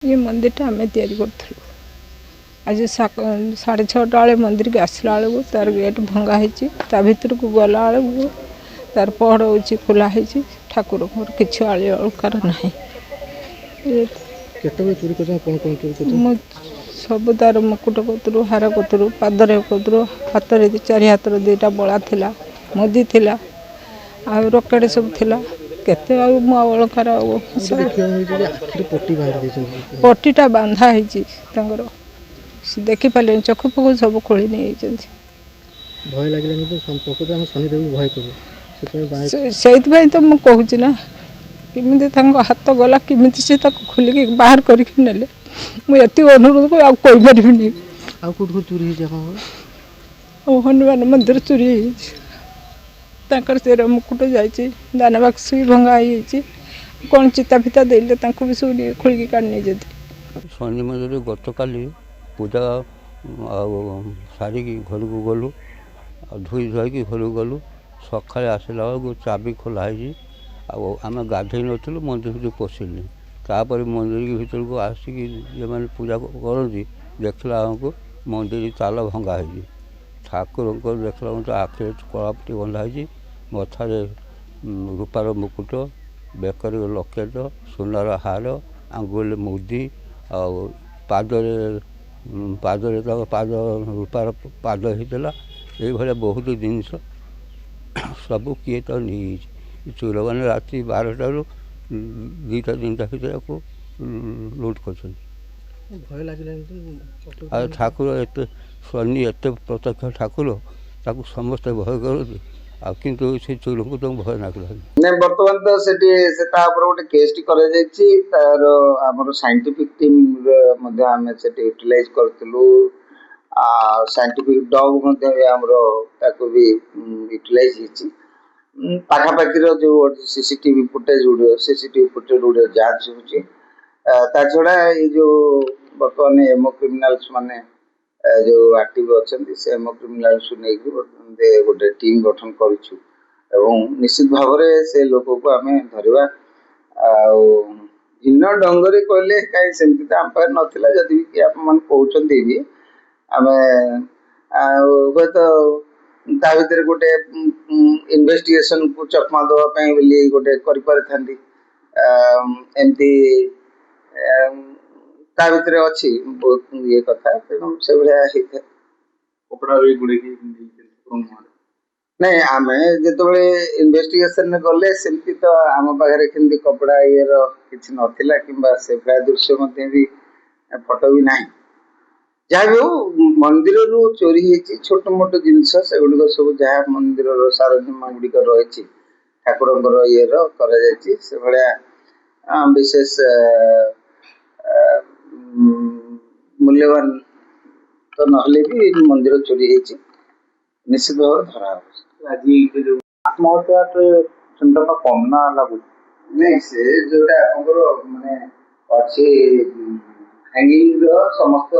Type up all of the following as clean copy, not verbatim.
ये मंदिर आम तैयारी करूँ आज 6:30 बेले मंदिर के आसला बेलू तार गेट भंगा होता भर को गला बेलू तार पहड़ हो खोलाई ठाकुर किसी अलंकार ना सब तार मुकुट कतरू हार कतरू पादर कतरू हाथ चारि हाथ 2टा बड़ा थिला मुदी थिला आ रकेट सब थिला केते अलंकार पट्टीटा बांधा होकर देखी पारे चक्षु पक्षु सब खोली नहीं भय लगे से तो मुझे कहूँ ना किमिति हाथ गला किमिति से खोलिक बाहर करके नेले मुझे अनुरोध को कोई पारिनी हनुमान मंदिर चोरी से मुकुट जाइए दान बाक्स भी भंगा कौन चिता फिता देले भी सब खोलिक काढ़ी शनि मंदिर गत काली पूजा सारिक घर को गलु धोई धोईक घर को गलु सका आसला बेलू चाबी खोलाई आम गाधे नु मंदिर भर पशिलु तापर मंदिर भीतर को आसिक जो मैंने पूजा करती देखला हमको मंदिर ताल भंगा हो ठाकुर देखला मतलब आखिर कलापटी बंधा मथारे रूपार मुकुट बेकर लकेट सुनार हार आंगुल मुदी पादरे पादरे पाद रूपार पाद होता ये बहुत जिनस सब किए तो नहीं चोर मैंने राति 12टारू 2टा 3टा भर को लुट कर भय लगे ठाकुर एत शनि एत प्रत्यक्ष ठाकुर ताकू समस्ते भय करती किंतु से चोर को तो भय ना बर्तमान तो गोटे केस तार आमर साइंटिफिक टीम यूटिलाइज करूँ साइंटिफिक डॉग भी यूटिलाइज पाखापाखि जो सीसीटीवी फुटेज गुड़े जांच हो छड़ा ये जो बर्तमान एमओ क्रिमिनाल्स माने जो एक्टिव अच्छा से एमओ क्रिमिनाल्स नहीं गोटे टीम गठन करूँ निश्चित भाव से लोक को आम धरवा भिन्न ढंग कहले कहीं सेमती तो आम पाखे नाला जदि भी आप कहते भी आम हे तो ता भर गोटे इन्वेस्टिगेशन को चकमा देवाई गोटे करें एमती ता भर अच्छी बहुत ये कथा तेणु से भाया कपड़ा नहीं आम जो इन्वेस्टिगेशन गले सेमती तो आम पाखे केमती कपड़ा ये कि नाला कि से भाया दृश्य भी फोटो भी ना जहाँ भी हो मंदिर रू चोरी होती छोट मोट जिनस से गुड़िक सब जहाँ मंदिर सारजीमा गुड़िक रही ठाकुर ये से भाया विशेष मूल्यवान तो नहले भी मंदिर चोरी होती निश्चित भाव धरा आज आत्महत्या चिंता कम ना लगुच नहीं से जोटा आप माने अच्छे हैंगिंग समस्त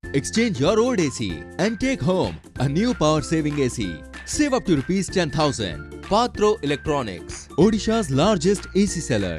Exchange your old AC and take home a new power-saving AC. Save up to ₹10,000. Patro Electronics, Odisha's largest AC seller.